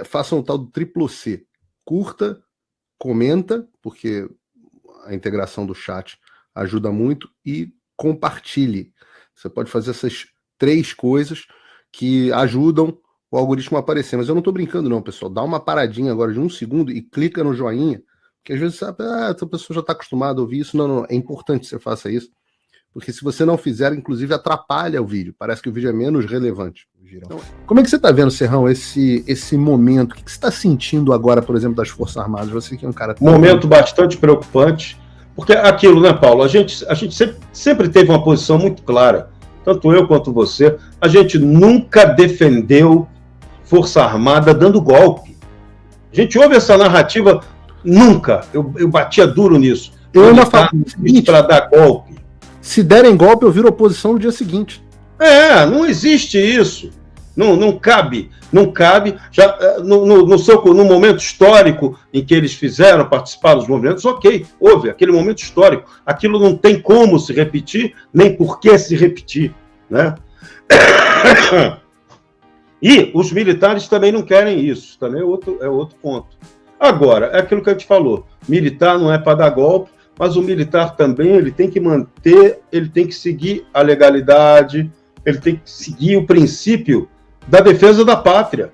façam o tal do triplo C. Curta, comenta, porque a integração do chat ajuda muito, e compartilhe. Você pode fazer essas 3 coisas que ajudam o algoritmo a aparecer. Mas eu não estou brincando não, pessoal. Dá uma paradinha agora de 1 segundo e clica no joinha, porque às vezes sabe, essa pessoa já está acostumada a ouvir isso. Não, é importante que você faça isso, porque se você não fizer, inclusive atrapalha o vídeo. Parece que o vídeo é menos relevante. Então, como é que você está vendo, Serrão, esse momento? O que você está sentindo agora, por exemplo, das Forças Armadas? Você que é um cara... Momento bastante preocupante, porque aquilo, né, Paulo? A gente sempre teve uma posição muito clara, tanto eu quanto você. A gente nunca defendeu Força Armada dando golpe. A gente ouve essa narrativa, nunca. Eu batia duro nisso. Eu ainda falo para dar golpe. Se derem golpe, eu viro oposição no dia seguinte. Não existe isso. Não cabe. Já no momento histórico em que eles participaram dos movimentos, ok, houve aquele momento histórico. Aquilo não tem como se repetir, nem por que se repetir, né? E os militares também não querem isso, também é outro ponto. Agora, é aquilo que a gente falou, militar não é para dar golpe, mas o militar também ele tem que seguir a legalidade, ele tem que seguir o princípio da defesa da pátria.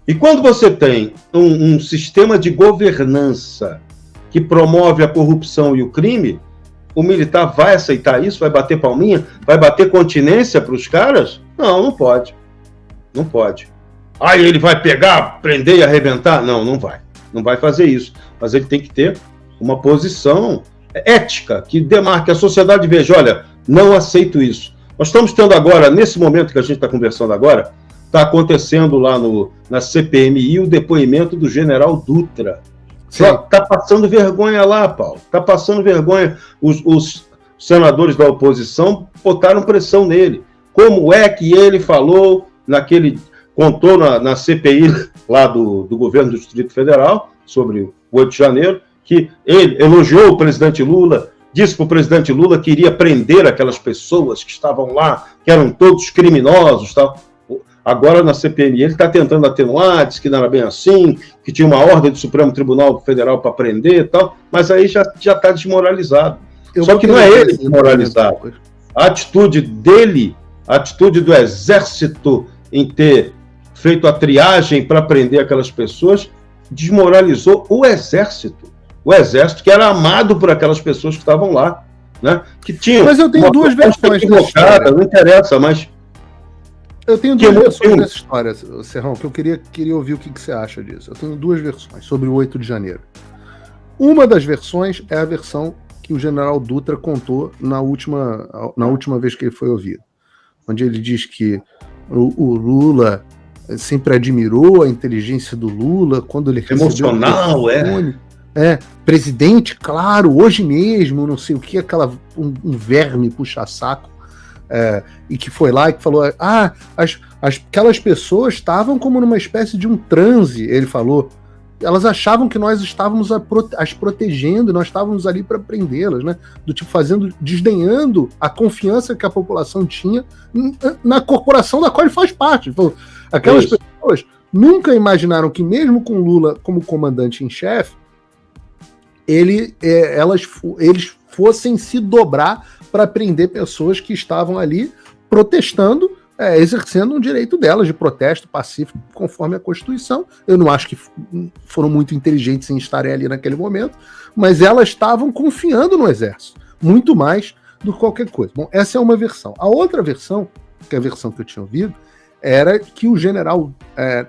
E quando você tem um sistema de governança que promove a corrupção e o crime, o militar vai aceitar isso? Vai bater palminha? Vai bater continência para os caras? Não pode. Não pode. Aí ele vai pegar, prender e arrebentar? Não vai. Não vai fazer isso. Mas ele tem que ter uma posição ética que demarque a sociedade. Veja, olha, não aceito isso. Nós estamos tendo agora, nesse momento que a gente está conversando agora, está acontecendo lá na CPMI o depoimento do general Dutra. Está passando vergonha lá, Paulo. Está passando vergonha. Os senadores da oposição botaram pressão nele. Como é que ele falou contou na CPI lá do governo do Distrito Federal, sobre o 8 de janeiro, que ele elogiou o presidente Lula, disse para o presidente Lula que iria prender aquelas pessoas que estavam lá, que eram todos criminosos, tal. Agora, na CPMI, ele está tentando atenuar, disse que não era bem assim, que tinha uma ordem do Supremo Tribunal Federal para prender e tal, mas aí já está desmoralizado. Só que não é ele desmoralizado. A atitude dele, a atitude do Exército em ter feito a triagem para prender aquelas pessoas, desmoralizou o Exército. O Exército que era amado por aquelas pessoas que estavam lá, né? Que tinham. Mas eu tenho 2 versões dessa história. Não interessa, mas... Eu tenho 2 versões dessa história, Serrão, que eu queria ouvir o que você acha disso. Eu tenho 2 versões sobre o 8 de janeiro. Uma das versões é a versão que o general Dutra contou na última vez que ele foi ouvido, onde ele diz que o Lula sempre admirou a inteligência do Lula quando ele recebeu emocional, presidente, claro, hoje mesmo, não sei o que, um verme puxa-saco, e que foi lá e que falou, aquelas pessoas estavam como numa espécie de um transe, ele falou, elas achavam que nós estávamos as protegendo, nós estávamos ali para prendê-las, né? Do tipo, desdenhando a confiança que a população tinha na corporação da qual ele faz parte. Então, aquelas pessoas nunca imaginaram que, mesmo com Lula como comandante em chefe, eles fossem se dobrar para prender pessoas que estavam ali protestando, exercendo um direito delas de protesto pacífico conforme a Constituição. Eu não acho que foram muito inteligentes em estarem ali naquele momento, mas elas estavam confiando no Exército, muito mais do que qualquer coisa. Bom, essa é uma versão. A outra versão, que é a versão que eu tinha ouvido, era que o general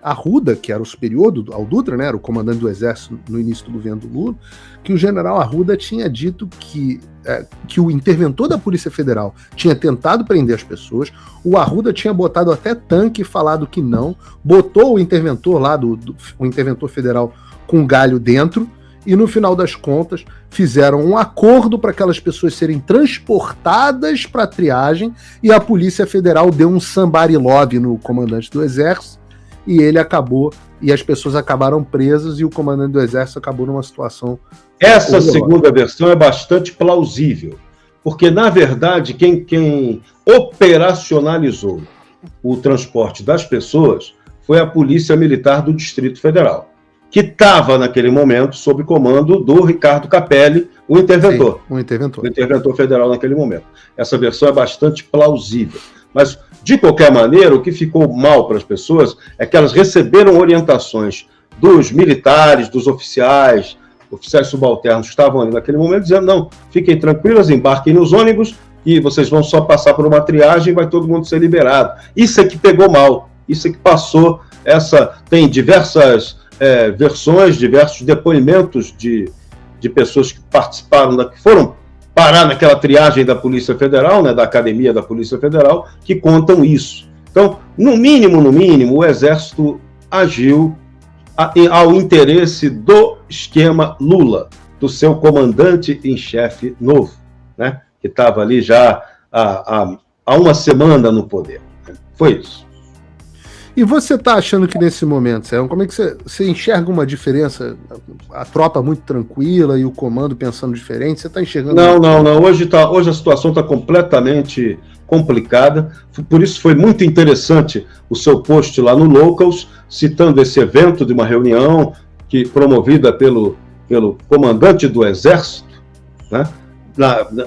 Arruda, que era o superior ao Dutra, né, era o comandante do Exército no início do governo do Lula, que o general Arruda tinha dito que o interventor da Polícia Federal tinha tentado prender as pessoas, o Arruda tinha botado até tanque e falado que não, botou o interventor lá, o interventor federal com galho dentro, e no final das contas fizeram um acordo para aquelas pessoas serem transportadas para a triagem, e a Polícia Federal deu um somebody love no comandante do Exército, e ele acabou, e as pessoas acabaram presas, e o comandante do Exército acabou numa situação... Essa segunda versão é bastante plausível, porque, na verdade, quem operacionalizou o transporte das pessoas foi a Polícia Militar do Distrito Federal, que estava, naquele momento, sob comando do Ricardo Capelli, o interventor. Sim, o interventor. O interventor federal naquele momento. Essa versão é bastante plausível. Mas, de qualquer maneira, o que ficou mal para as pessoas é que elas receberam orientações dos militares, dos oficiais subalternos que estavam ali naquele momento, dizendo, não, fiquem tranquilos, embarquem nos ônibus e vocês vão só passar por uma triagem e vai todo mundo ser liberado. Isso é que pegou mal, isso é que passou, tem diversas versões, diversos depoimentos de pessoas que participaram, que foram parar naquela triagem da Polícia Federal, né, da Academia da Polícia Federal, que contam isso. Então, no mínimo, o Exército agiu ao interesse do esquema Lula, do seu comandante em chefe novo, né, que estava ali já há uma semana no poder. Foi isso. E você está achando que nesse momento, Sérgio, como é que você enxerga uma diferença? A tropa muito tranquila e o comando pensando diferente? Você está enxergando? Não. Hoje a situação está completamente complicada. Por isso foi muito interessante o seu post lá no Locals, citando esse evento de uma reunião promovida pelo comandante do Exército, né,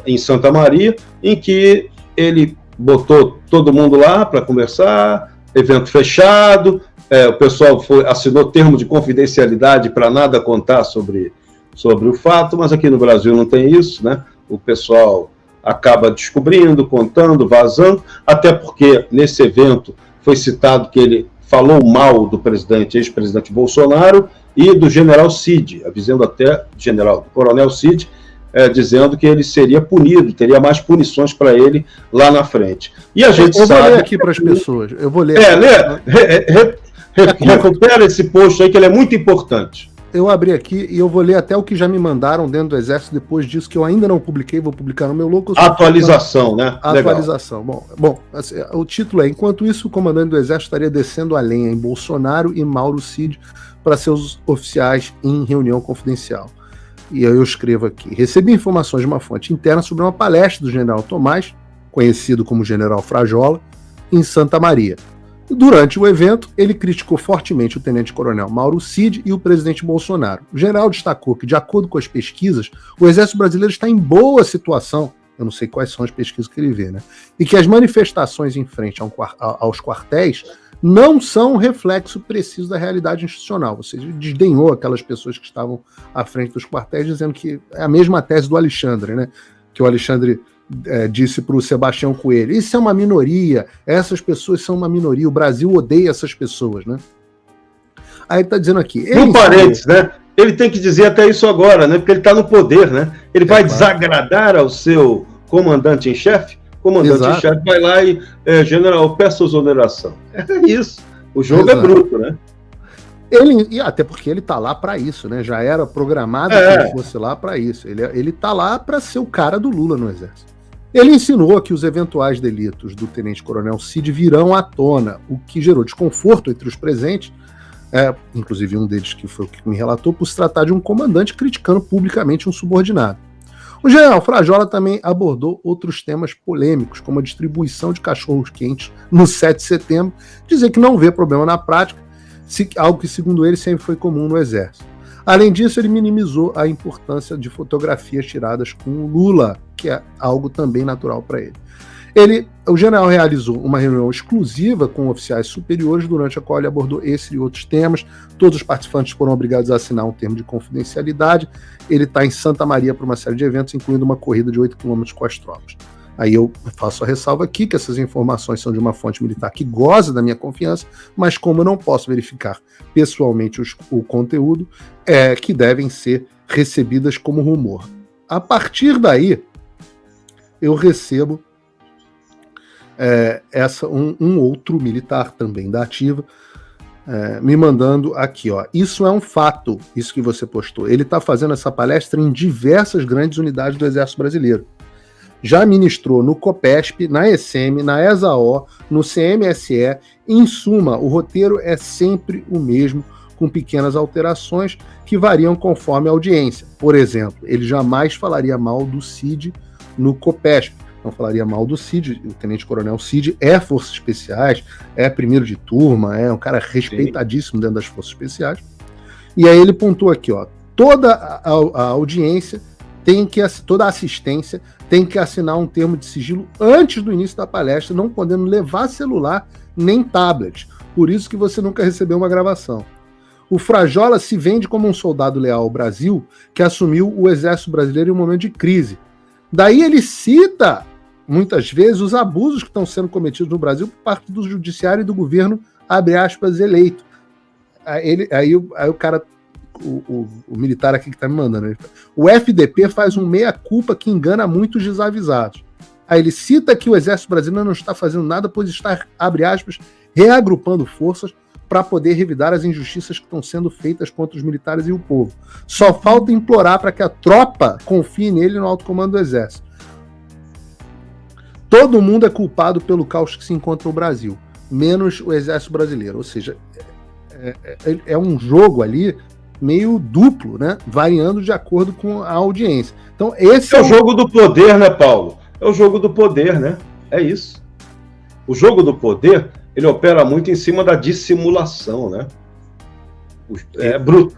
em Santa Maria, em que ele botou todo mundo lá para conversar, evento fechado, o pessoal assinou termo de confidencialidade para nada contar sobre o fato, mas aqui no Brasil não tem isso, né? O pessoal acaba descobrindo, contando, vazando, até porque nesse evento foi citado que ele falou mal do ex-presidente Bolsonaro e do general Cid, avisando até do coronel Cid, dizendo que ele seria punido, teria mais punições para ele lá na frente. E a gente sabe... Eu vou ler aqui para as pessoas. Eu vou ler. Recupera esse post aí, que ele é muito importante. Eu abri aqui e eu vou ler até o que já me mandaram dentro do Exército depois disso, que eu ainda não publiquei, vou publicar no meu Locals. Atualização, né? Atualização. Bom, assim, o título é: enquanto isso, o comandante do Exército estaria descendo a lenha em Bolsonaro e Mauro Cid para seus oficiais em reunião confidencial. E eu escrevo aqui: recebi informações de uma fonte interna sobre uma palestra do general Tomás, conhecido como General Frajola, em Santa Maria. Durante o evento, ele criticou fortemente o tenente-coronel Mauro Cid e o presidente Bolsonaro. O general destacou que, de acordo com as pesquisas, o Exército Brasileiro está em boa situação, eu não sei quais são as pesquisas que ele vê, né? E que as manifestações em frente aos quartéis não são um reflexo preciso da realidade institucional. Ou seja, ele desdenhou aquelas pessoas que estavam à frente dos quartéis, dizendo que é a mesma tese do Alexandre, né? Que o Alexandre disse para o Sebastião Coelho: isso é uma minoria, essas pessoas são uma minoria, o Brasil odeia essas pessoas, né? Aí ele está dizendo aqui... Um parênteses, né? Ele tem que dizer até isso agora, né? Porque ele está no poder, né? Ele vai desagradar ao seu comandante em chefe? O comandante em chefe vai lá e, general, peço exoneração. É isso. O jogo é bruto, né? E até porque ele tá lá para isso, né? Já era programado que ele fosse lá para isso. Ele tá lá para ser o cara do Lula no Exército. Ele insinuou que os eventuais delitos do tenente-coronel Cid virão à tona, o que gerou desconforto entre os presentes, inclusive um deles que foi o que me relatou, por se tratar de um comandante criticando publicamente um subordinado. O general Frajola também abordou outros temas polêmicos, como a distribuição de cachorros-quentes no 7 de setembro, dizer que não vê problema na prática, algo que, segundo ele, sempre foi comum no Exército. Além disso, ele minimizou a importância de fotografias tiradas com o Lula, que é algo também natural para ele. O general realizou uma reunião exclusiva com oficiais superiores, durante a qual ele abordou esse e outros temas. Todos os participantes foram obrigados a assinar um termo de confidencialidade. Ele está em Santa Maria para uma série de eventos, incluindo uma corrida de 8 km com as tropas. Aí eu faço a ressalva aqui que essas informações são de uma fonte militar que goza da minha confiança, mas como eu não posso verificar pessoalmente o conteúdo, que devem ser recebidas como rumor. A partir daí, eu recebo um outro militar também da ativa, me mandando aqui, ó: isso é um fato, isso que você postou. Ele está fazendo essa palestra em diversas grandes unidades do Exército Brasileiro. Já ministrou no COPESP, na ESEM, na ESAO, no CMSE. Em suma, o roteiro é sempre o mesmo, com pequenas alterações que variam conforme a audiência. Por exemplo, ele jamais falaria mal do Cid no COPESP. não falaria mal do Cid. O tenente-coronel Cid é Forças Especiais, é primeiro de turma, é um cara respeitadíssimo dentro das Forças Especiais. E aí ele pontuou aqui, ó, toda a audiência toda a assistência tem que assinar um termo de sigilo antes do início da palestra, não podendo levar celular nem tablet. Por isso que você nunca recebeu uma gravação. O Frajola se vende como um soldado leal ao Brasil que assumiu o exército brasileiro em um momento de crise. Daí ele cita, muitas vezes, os abusos que estão sendo cometidos no Brasil por parte do judiciário e do governo, abre aspas, eleito. Aí o cara, o militar aqui que está me mandando, o FDP faz um meia-culpa que engana muitos desavisados. Aí ele cita que o exército brasileiro não está fazendo nada, pois está, abre aspas, reagrupando forças para poder revidar as injustiças que estão sendo feitas contra os militares e o povo. Só falta implorar para que a tropa confie nele no alto comando do exército. Todo mundo é culpado pelo caos que se encontra no Brasil, menos o exército brasileiro. Ou seja, é um jogo ali meio duplo, né? Variando de acordo com a audiência. Então, esse é o jogo do poder, né, Paulo? É o jogo do poder, né? É isso. O jogo do poder, ele opera muito em cima da dissimulação, né? É bruto.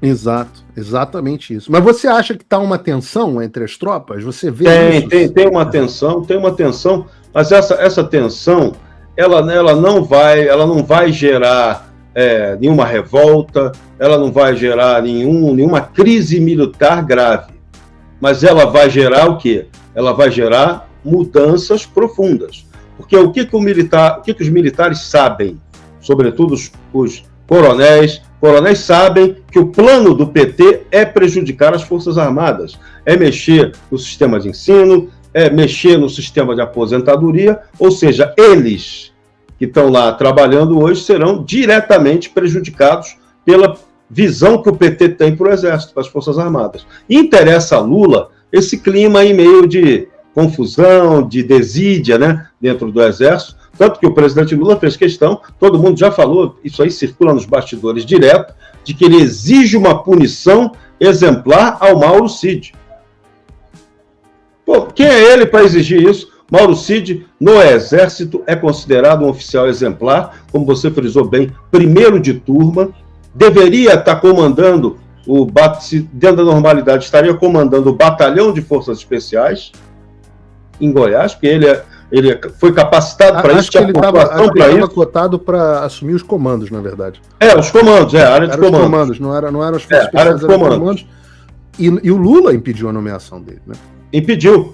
Exato, exatamente isso. Mas você acha que está uma tensão entre as tropas? Você vê isso? Tem uma tensão, mas essa tensão, ela não vai gerar nenhuma revolta, ela não vai gerar nenhuma crise militar grave. Mas ela vai gerar o quê? Ela vai gerar mudanças profundas. Porque o que os militares sabem, sobretudo os coronéis sabem que o plano do PT é prejudicar as Forças Armadas, é mexer no sistema de ensino, é mexer no sistema de aposentadoria, ou seja, eles que estão lá trabalhando hoje serão diretamente prejudicados pela visão que o PT tem para o Exército, para as Forças Armadas. E interessa a Lula esse clima aí meio de confusão, de desídia, né, dentro do Exército, tanto que o presidente Lula fez questão, todo mundo já falou, isso aí circula nos bastidores direto, de que ele exige uma punição exemplar ao Mauro Cid. Pô, quem é ele para exigir isso? Mauro Cid, no Exército, é considerado um oficial exemplar, como você frisou bem, primeiro de turma, deveria estar comandando, dentro da normalidade, estaria comandando o Batalhão de Forças Especiais, em Goiás, porque ele foi capacitado para isso, tinha pontuação para isso. Ele estava cotado para assumir os comandos, na verdade. Os comandos, a área de comandos. Os comandos, não eram as forças especiais, área de comandos. E o Lula impediu a nomeação dele, né? Impediu,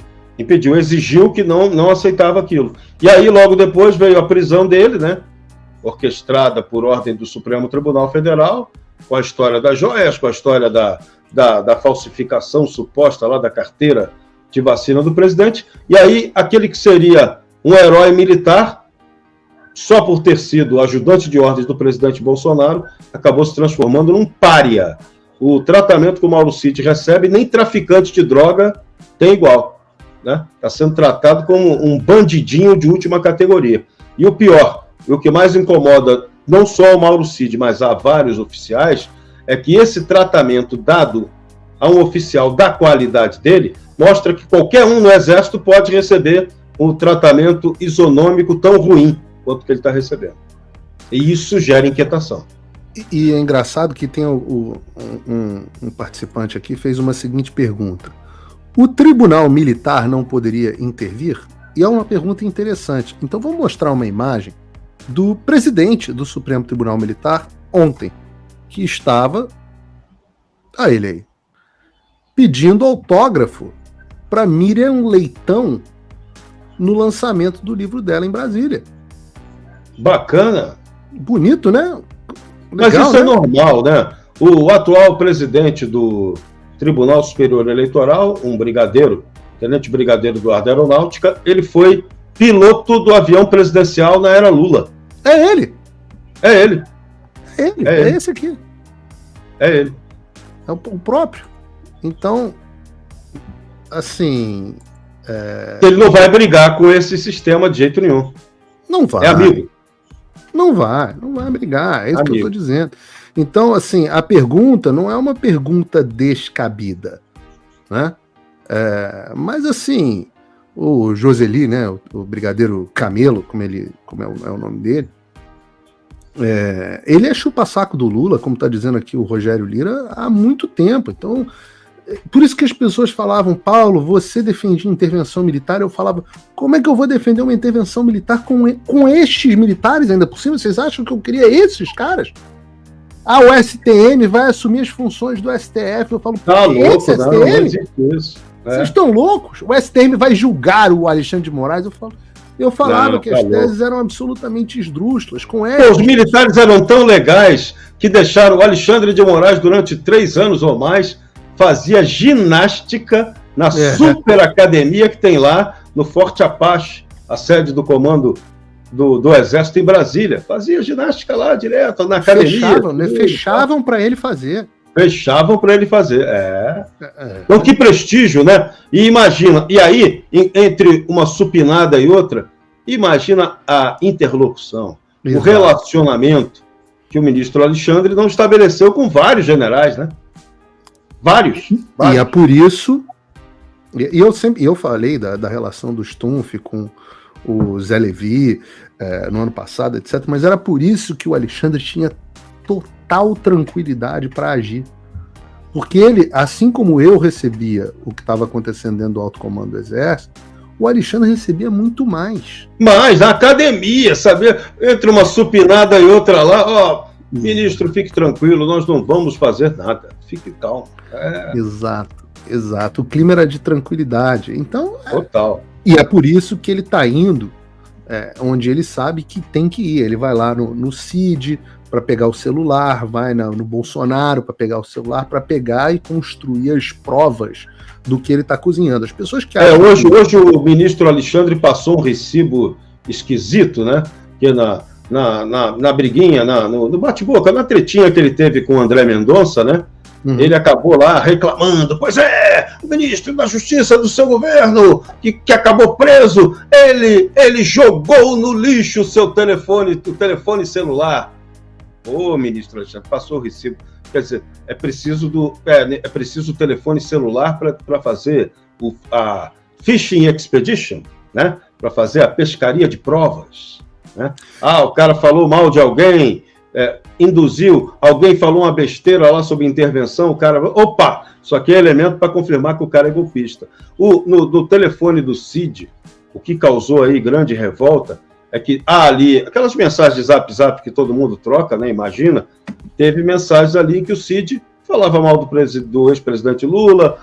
exigiu que não aceitava aquilo. E aí, logo depois, veio a prisão dele, né? Orquestrada por ordem do Supremo Tribunal Federal, com a história das joias, com a história da falsificação suposta lá da carteira de vacina do presidente, e aí aquele que seria um herói militar, só por ter sido ajudante de ordens do presidente Bolsonaro, acabou se transformando num pária. O tratamento que o Mauro Cid recebe, nem traficante de droga tem igual, né? Está sendo tratado como um bandidinho de última categoria. E o pior, e o que mais incomoda não só o Mauro Cid, mas a vários oficiais, é que esse tratamento dado a um oficial da qualidade dele mostra que qualquer um no Exército pode receber um tratamento isonômico tão ruim quanto que ele está recebendo. E isso gera inquietação. E é engraçado que tem um participante aqui fez uma seguinte pergunta. O Tribunal Militar não poderia intervir? E é uma pergunta interessante. Então vamos mostrar uma imagem do presidente do Supremo Tribunal Militar ontem, que estava, ele aí, pedindo autógrafo para Miriam Leitão no lançamento do livro dela em Brasília. Bacana. Bonito, né? Legal, mas isso é normal, né? O atual presidente do Tribunal Superior Eleitoral, um brigadeiro, tenente brigadeiro da Aeronáutica, ele foi piloto do avião presidencial na era Lula. É ele. É ele. É esse aqui. É ele. É o próprio. Então, assim... Ele não vai brigar com esse sistema de jeito nenhum. Não vai. É amigo. Não vai brigar, é isso que eu estou dizendo. Então, assim, a pergunta não é uma pergunta descabida, né? Mas, assim, o Joseli, né, o Brigadeiro Camelo, como é o nome dele, ele é chupa-saco do Lula, como está dizendo aqui o Rogério Lira, há muito tempo. Então, por isso que as pessoas falavam, Paulo, você defendia intervenção militar. Eu falava, como é que eu vou defender uma intervenção militar com estes militares ainda por cima? Vocês acham que eu queria esses caras? O STM vai assumir as funções do STF. Eu falo, tá louco, STM? Não existe isso. Vocês estão loucos? O STM vai julgar o Alexandre de Moraes? Eu falava que as teses eram absolutamente esdrúxulas. Os militares eram tão legais que deixaram o Alexandre de Moraes durante 3 anos ou mais, fazia ginástica na super academia que tem lá no Forte Apache, a sede do comando do Exército em Brasília. Fazia ginástica lá direto, na academia. Fechavam para ele fazer. Fechavam para ele fazer. Então, que prestígio, né? E imagina, e aí, entre uma supinada e outra, imagina a interlocução, o relacionamento que o ministro Alexandre não estabeleceu com vários generais, né? Vários. E é por isso, eu falei da relação do Stumpf com o Zé Levi no ano passado, etc., mas era por isso que o Alexandre tinha total tranquilidade para agir. Porque ele, assim como eu recebia o que estava acontecendo dentro do alto comando do Exército, o Alexandre recebia muito mais. Mas na academia, sabe? Entre uma supinada e outra lá, ministro, fique tranquilo, nós não vamos fazer nada. Fique calmo. Exato. O clima era de tranquilidade. Então, total. E é por isso que ele está indo onde ele sabe que tem que ir. Ele vai lá no CID para pegar o celular, vai no Bolsonaro para pegar o celular, para pegar e construir as provas do que ele está cozinhando. As pessoas que acham hoje o ministro Alexandre passou um recibo esquisito, né? Que na briguinha, no bate-boca, na tretinha que ele teve com o André Mendonça, né? Ele acabou lá reclamando, pois o ministro da Justiça do seu governo, que acabou preso, ele jogou no lixo o telefone celular. Ministro Alexandre, passou o recibo. Quer dizer, é preciso o telefone celular para fazer a Fishing Expedition, né? Para fazer a pescaria de provas. Né? O cara falou mal de alguém, induziu, alguém falou uma besteira lá sobre intervenção, o cara, isso aqui é elemento para confirmar que o cara é golpista. No telefone do CID, o que causou aí grande revolta é que ali, aquelas mensagens de zap que todo mundo troca, né, imagina, teve mensagens ali em que o CID falava mal do ex-presidente Lula,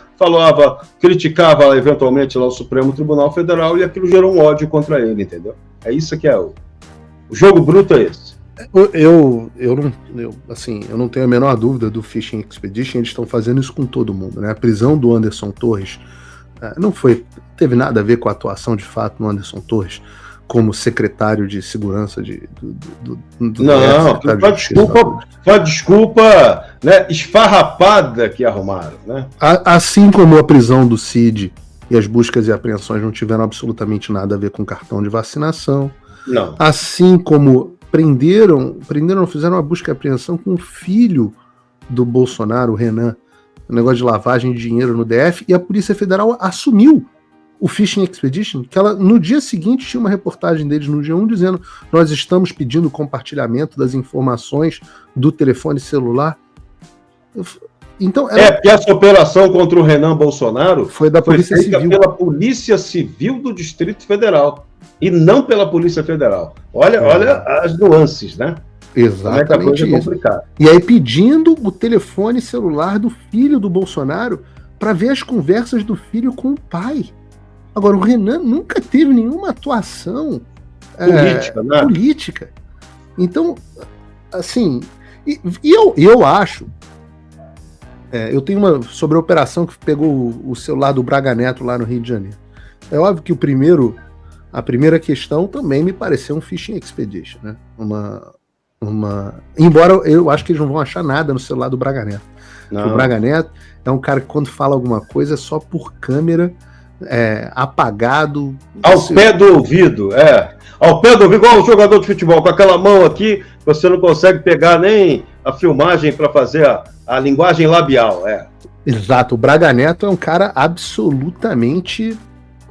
criticava eventualmente lá o Supremo Tribunal Federal, e aquilo gerou um ódio contra ele, entendeu? É isso que é o jogo bruto é esse. Eu não tenho a menor dúvida do Fishing Expedition, eles estão fazendo isso com todo mundo, né? A prisão do Anderson Torres não teve nada a ver com a atuação de fato do Anderson Torres como secretário de segurança foi desculpa, né, esfarrapada que arrumaram, né? Assim como a prisão do CID e as buscas e apreensões não tiveram absolutamente nada a ver com cartão de vacinação. Não. Assim como fizeram uma busca e apreensão com o filho do Bolsonaro, o Renan, o negócio de lavagem de dinheiro no DF, e a Polícia Federal assumiu o Fishing Expedition, que no dia seguinte tinha uma reportagem deles no G1 dizendo: nós estamos pedindo compartilhamento das informações do telefone celular. Então, porque essa operação contra o Renan Bolsonaro foi Polícia Civil. Pela Polícia Civil do Distrito Federal e não pela Polícia Federal. Olha as nuances, né? Exatamente isso. E aí pedindo o telefone celular do filho do Bolsonaro para ver as conversas do filho com o pai. Agora, o Renan nunca teve nenhuma atuação política. Então, assim, eu acho. Eu tenho uma sobre a operação que pegou o celular do Braga Neto lá no Rio de Janeiro. É óbvio que a primeira questão também me pareceu um Fishing Expedition, né? Embora eu acho que eles não vão achar nada no celular do Braga Neto. O Braga Neto é um cara que quando fala alguma coisa é só por câmera, apagado. Pé do ouvido, Ao pé do ouvido, igual o jogador de futebol, com aquela mão aqui, você não consegue pegar nem a filmagem para fazer a linguagem labial, Exato, o Braga Neto é um cara absolutamente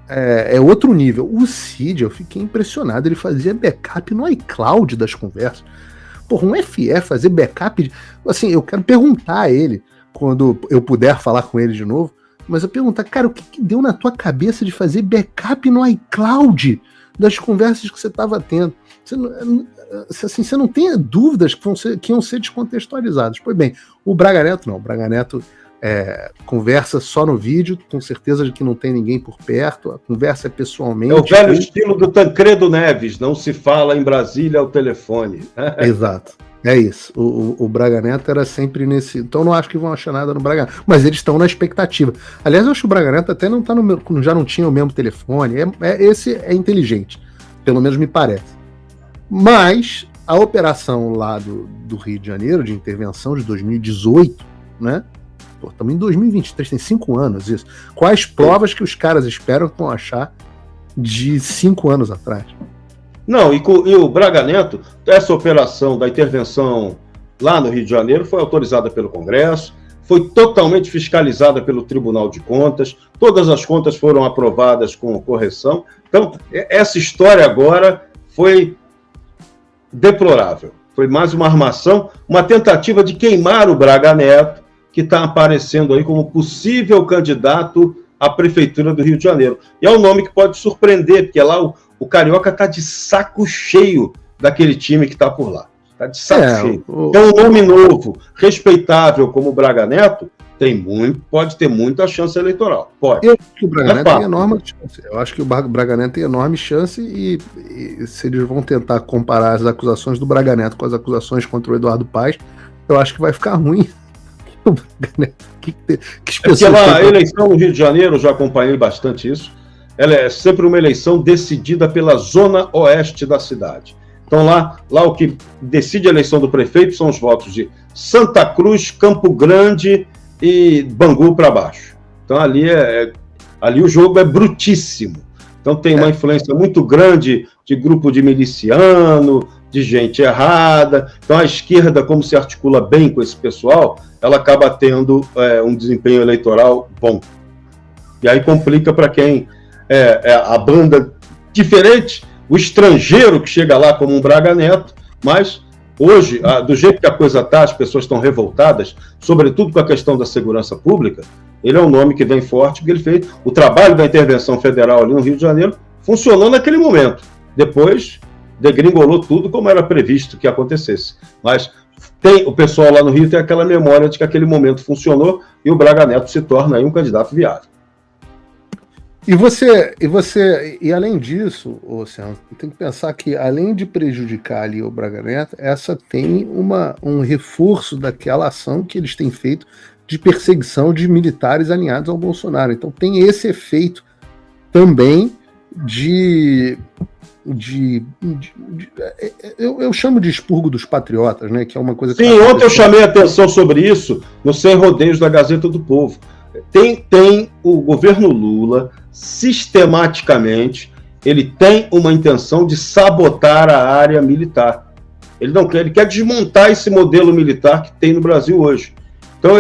é outro nível. O Cid, eu fiquei impressionado, ele fazia backup no iCloud das conversas. Porra, um FE fazer backup... Assim, eu quero perguntar a ele, quando eu puder falar com ele de novo, mas eu perguntar, cara, o que deu na tua cabeça de fazer backup no iCloud das conversas que você estava tendo? Você não tem dúvidas que iam ser descontextualizadas. Pois bem, o Braga Neto não. O Braga Neto conversa só no vídeo, com certeza de que não tem ninguém por perto, a conversa é pessoalmente. É o velho estilo do Tancredo Neves, não se fala em Brasília ao telefone. Exato. É isso. O Braga Neto era sempre nesse... Então não acho que vão achar nada no Braga Neto. Mas eles estão na expectativa. Aliás, eu acho que o Braga Neto até não tá já não tinha o mesmo telefone. Esse é inteligente. Pelo menos me parece. Mas a operação lá do Rio de Janeiro, de intervenção de 2018, né? Pô, estamos em 2023, tem 5 anos isso. Quais provas que os caras esperam que vão achar de 5 anos atrás? Não, e o Braga Neto, essa operação da intervenção lá no Rio de Janeiro foi autorizada pelo Congresso, foi totalmente fiscalizada pelo Tribunal de Contas, todas as contas foram aprovadas com correção. Então, essa história agora foi deplorável. Foi mais uma armação, uma tentativa de queimar o Braga Neto, que está aparecendo aí como possível candidato à Prefeitura do Rio de Janeiro. E é um nome que pode surpreender, porque lá o Carioca está de saco cheio daquele time que está por lá. Está de saco cheio. Então, um nome novo, respeitável como o Braga Neto, pode ter muita chance eleitoral. Pode. Eu acho que o Braga Neto tem enorme chance. Eu acho que o Braga Neto tem enorme chance e se eles vão tentar comparar as acusações do Braga Neto com as acusações contra o Eduardo Paes, eu acho que vai ficar ruim. A eleição no Rio de Janeiro, eu já acompanhei bastante isso, ela é sempre uma eleição decidida pela zona oeste da cidade. Então lá o que decide a eleição do prefeito são os votos de Santa Cruz, Campo Grande e Bangu para baixo. Então ali o jogo é brutíssimo. Então tem uma influência muito grande de grupo de miliciano, de gente errada. Então a esquerda, como se articula bem com esse pessoal, ela acaba tendo um desempenho eleitoral bom. E aí complica para quem a banda diferente, o estrangeiro que chega lá como um Braga Neto, mas hoje, do jeito que a coisa está, as pessoas estão revoltadas, sobretudo com a questão da segurança pública, ele é um nome que vem forte, porque ele fez o trabalho da intervenção federal ali no Rio de Janeiro, funcionou naquele momento. Depois degringolou tudo como era previsto que acontecesse. Mas o pessoal lá no Rio tem aquela memória de que aquele momento funcionou e o Braga Neto se torna aí um candidato viável. E além disso, Luciano, tem que pensar que além de prejudicar ali o Braga Neto, essa tem um reforço daquela ação que eles têm feito de perseguição de militares alinhados ao Bolsonaro. Então tem esse efeito também eu chamo de expurgo dos patriotas, né? Que é uma coisa que... Sim, ontem eu chamei a atenção sobre isso no Sem Rodeios da Gazeta do Povo. Tem o governo Lula, sistematicamente, ele tem uma intenção de sabotar a área militar. Ele quer desmontar esse modelo militar que tem no Brasil hoje. Então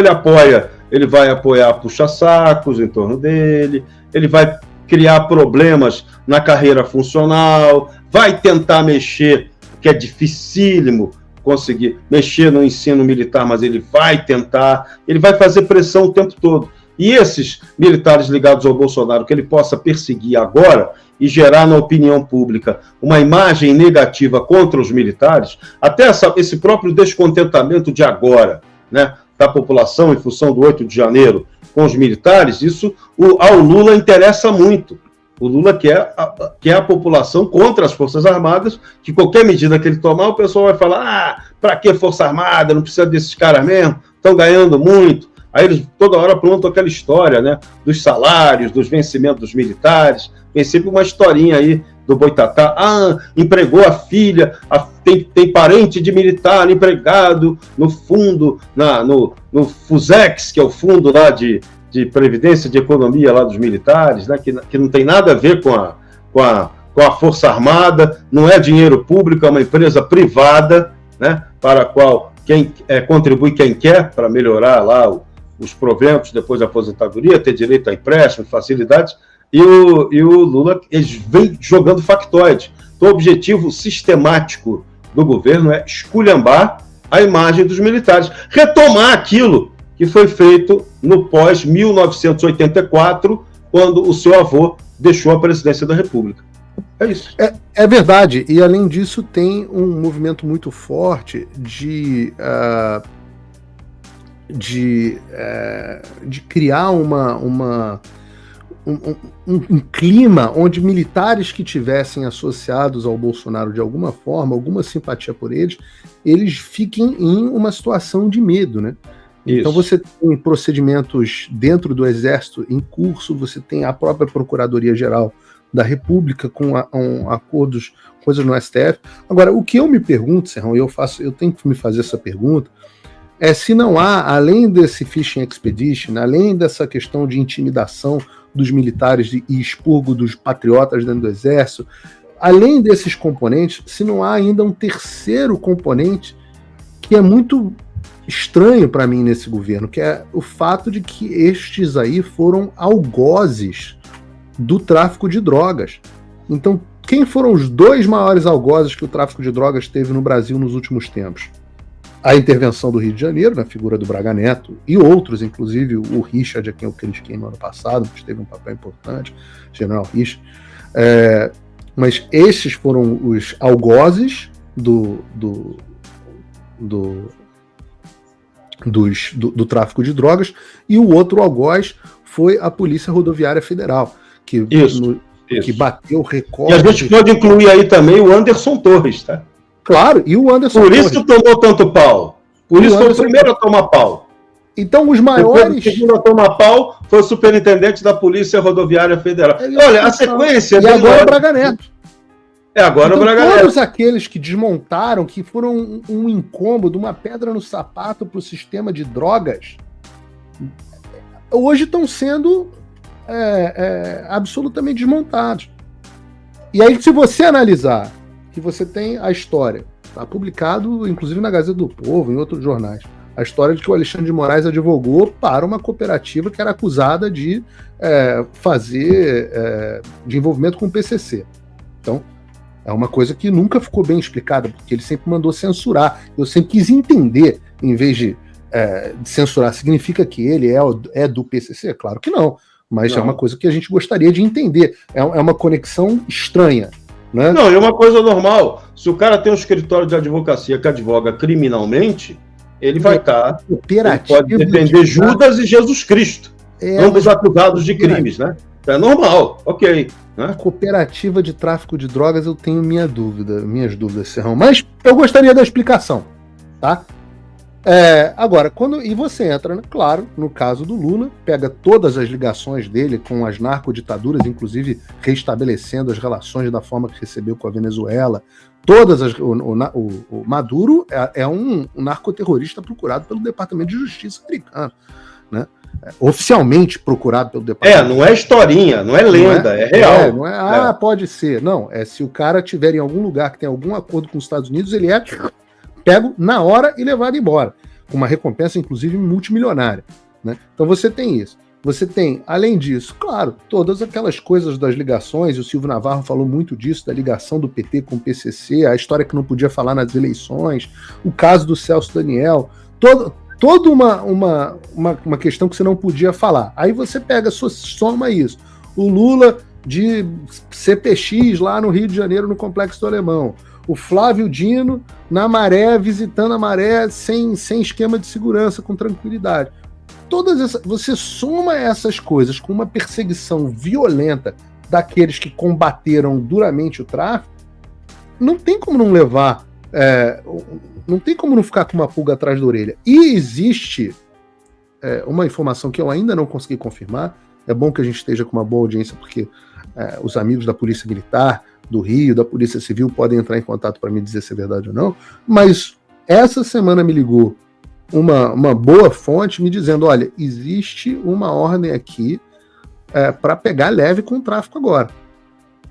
ele vai apoiar puxa-sacos em torno dele, ele vai criar problemas na carreira funcional, vai tentar mexer, que é dificílimo conseguir mexer no ensino militar, mas ele vai tentar, ele vai fazer pressão o tempo todo. E esses militares ligados ao Bolsonaro, que ele possa perseguir agora e gerar na opinião pública uma imagem negativa contra os militares, até esse próprio descontentamento de agora, né, da população em função do 8 de janeiro com os militares, isso ao Lula interessa muito. O Lula quer a população contra as Forças Armadas, que qualquer medida que ele tomar, o pessoal vai falar, para que Força Armada, não precisa desses caras mesmo, estão ganhando muito. Aí eles toda hora aprontam aquela história, né, dos salários, dos vencimentos dos militares. Tem sempre uma historinha aí do Boitatá. Empregou a filha, tem parente de militar empregado no fundo, no FUSEX, que é o fundo lá de Previdência, de Economia lá dos militares, né, que não tem nada a ver com a Força Armada, não é dinheiro público, é uma empresa privada, né, para a qual contribui quem quer para melhorar lá os proventos depois da aposentadoria, ter direito a empréstimo, facilidades. e o Lula, eles vêm jogando factoide. Então, o objetivo sistemático do governo é esculhambar a imagem dos militares, retomar aquilo que foi feito no pós-1984, quando o seu avô deixou a presidência da República. É isso. É verdade. E, além disso, tem um movimento muito forte de criar um clima onde militares que tivessem associados ao Bolsonaro de alguma forma, alguma simpatia por eles fiquem em uma situação de medo, né? Isso. Então você tem procedimentos dentro do Exército em curso, você tem a própria Procuradoria-Geral da República com acordos, coisas no STF. Agora, o que eu me pergunto, Serrão, eu tenho que me fazer essa pergunta, é se não há, além desse Fishing Expedition, além dessa questão de intimidação dos militares e expurgo dos patriotas dentro do Exército, além desses componentes, se não há ainda um terceiro componente que é muito estranho para mim nesse governo, que é o fato de que estes aí foram algozes do tráfico de drogas. Então, quem foram os dois maiores algozes que o tráfico de drogas teve no Brasil nos últimos tempos? A intervenção do Rio de Janeiro, na figura do Braga Neto, e outros, inclusive o Richard, a quem eu critiquei no ano passado, que teve um papel importante, General Richard. Mas esses foram os algozes do tráfico de drogas, e o outro algoz foi a Polícia Rodoviária Federal, que bateu recorde. E a gente pode incluir aí também o Anderson Torres, tá? Claro, e o Anderson Por isso Torres. Que tomou tanto pau. Por isso foi o primeiro a tomar pau. Então, os maiores... O segundo a tomar pau foi o superintendente da Polícia Rodoviária Federal. Olha, a sequência... E agora o Braga Neto. Agora então, o Braga Neto. Todos aqueles que desmontaram, que foram um incômodo, uma pedra no sapato para o sistema de drogas, hoje estão sendo absolutamente desmontados. E aí, se você analisar que você tem a história, está publicado inclusive na Gazeta do Povo, em outros jornais, a história de que o Alexandre de Moraes advogou para uma cooperativa que era acusada de fazer de envolvimento com o PCC. Então, é uma coisa que nunca ficou bem explicada, porque ele sempre mandou censurar. Eu sempre quis entender, em vez de censurar, significa que ele é do PCC? Claro que não, mas não. É uma coisa que a gente gostaria de entender. É uma conexão estranha. Né? Não, é uma coisa normal. Se o cara tem um escritório de advocacia que advoga criminalmente, ele vai estar... Ele pode defender Judas e Jesus Cristo, ambos acusados de crimes, né? É normal, ok. Né? Cooperativa de tráfico de drogas, eu tenho minhas dúvidas, Serrão. Mas eu gostaria da explicação, tá? Agora, e você entra, né, claro, no caso do Lula, pega todas as ligações dele com as narcoditaduras, inclusive restabelecendo as relações da forma que recebeu com a Venezuela. O Maduro é um narcoterrorista procurado pelo Departamento de Justiça americano, né? Oficialmente procurado pelo Departamento. Não é historinha, não é lenda, é real. Não é, pode ser. Não, se o cara tiver em algum lugar que tem algum acordo com os Estados Unidos, ele é pego na hora e levado embora, com uma recompensa, inclusive, multimilionária. Né? Então você tem isso. Você tem, além disso, claro, todas aquelas coisas das ligações, o Silvio Navarro falou muito disso, da ligação do PT com o PCC, a história que não podia falar nas eleições, o caso do Celso Daniel, toda uma questão que você não podia falar. Aí você soma isso. O Lula de CPX lá no Rio de Janeiro, no Complexo do Alemão. O Flávio Dino na Maré, visitando a Maré sem esquema de segurança, com tranquilidade. Você soma essas coisas com uma perseguição violenta daqueles que combateram duramente o tráfico, não tem como não levar, não tem como não ficar com uma pulga atrás da orelha. E existe uma informação que eu ainda não consegui confirmar, é bom que a gente esteja com uma boa audiência, porque os amigos da Polícia Militar, do Rio, da Polícia Civil, podem entrar em contato para me dizer se é verdade ou não, mas essa semana me ligou uma boa fonte me dizendo, olha, existe uma ordem aqui para pegar leve com o tráfico agora.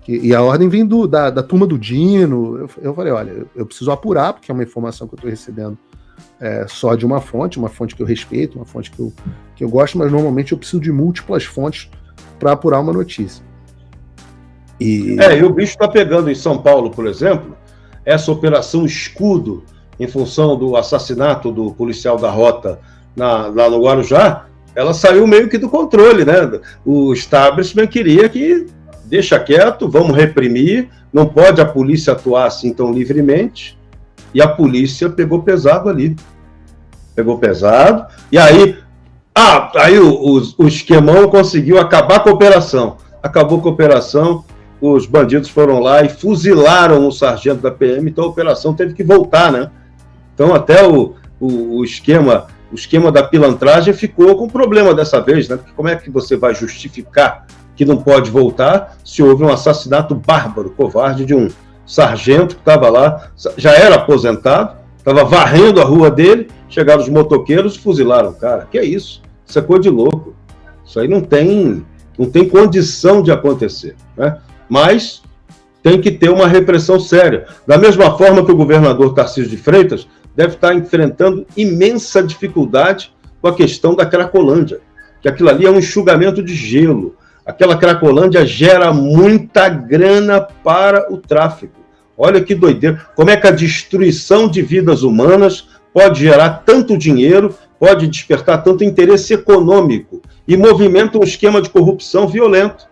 E a ordem vem da turma do Dino. Eu falei, olha, eu preciso apurar, porque é uma informação que eu estou recebendo só de uma fonte que eu respeito, uma fonte que eu gosto, mas normalmente eu preciso de múltiplas fontes para apurar uma notícia. E o bicho está pegando em São Paulo, por exemplo, essa operação Escudo, em função do assassinato do policial da Rota lá no Guarujá, ela saiu meio que do controle, né? O establishment queria que deixa quieto, vamos reprimir, não pode a polícia atuar assim tão livremente, e a polícia pegou pesado ali. Pegou pesado, e aí o esquemão conseguiu acabar com a operação. Acabou com a operação, os bandidos foram lá e fuzilaram o sargento da PM, então a operação teve que voltar, né? Então até o esquema da pilantragem ficou com problema dessa vez, né? Porque como é que você vai justificar que não pode voltar se houve um assassinato bárbaro, covarde de um sargento que estava lá, já era aposentado, estava varrendo a rua dele, chegaram os motoqueiros e fuzilaram o cara. Que é isso? Isso é coisa de louco. Isso aí não tem condição de acontecer, né? Mas tem que ter uma repressão séria. Da mesma forma que o governador Tarcísio de Freitas deve estar enfrentando imensa dificuldade com a questão da Cracolândia, que aquilo ali é um enxugamento de gelo. Aquela Cracolândia gera muita grana para o tráfico. Olha que doideira. Como é que a destruição de vidas humanas pode gerar tanto dinheiro, pode despertar tanto interesse econômico e movimenta um esquema de corrupção violento,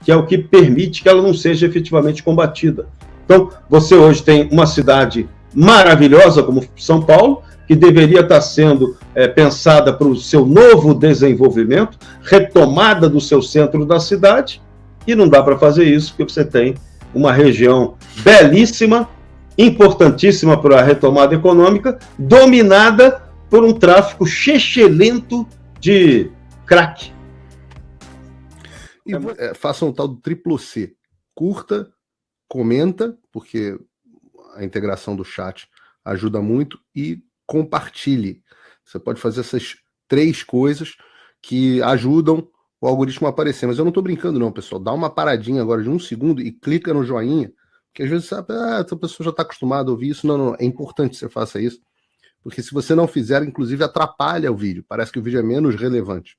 que é o que permite que ela não seja efetivamente combatida. Então, você hoje tem uma cidade maravilhosa como São Paulo, que deveria estar sendo pensada para o seu novo desenvolvimento, retomada do seu centro da cidade, e não dá para fazer isso, porque você tem uma região belíssima, importantíssima para a retomada econômica, dominada por um tráfico chechelento de crack. E faça um tal do triplo C. Curta, comenta, porque a integração do chat ajuda muito, e compartilhe. Você pode fazer essas 3 coisas que ajudam o algoritmo a aparecer. Mas eu não estou brincando não, pessoal. Dá uma paradinha agora de 1 segundo e clica no joinha, porque às vezes sabe, essa pessoa já está acostumada a ouvir isso. Não, é importante que você faça isso, porque se você não fizer, inclusive atrapalha o vídeo. Parece que o vídeo é menos relevante.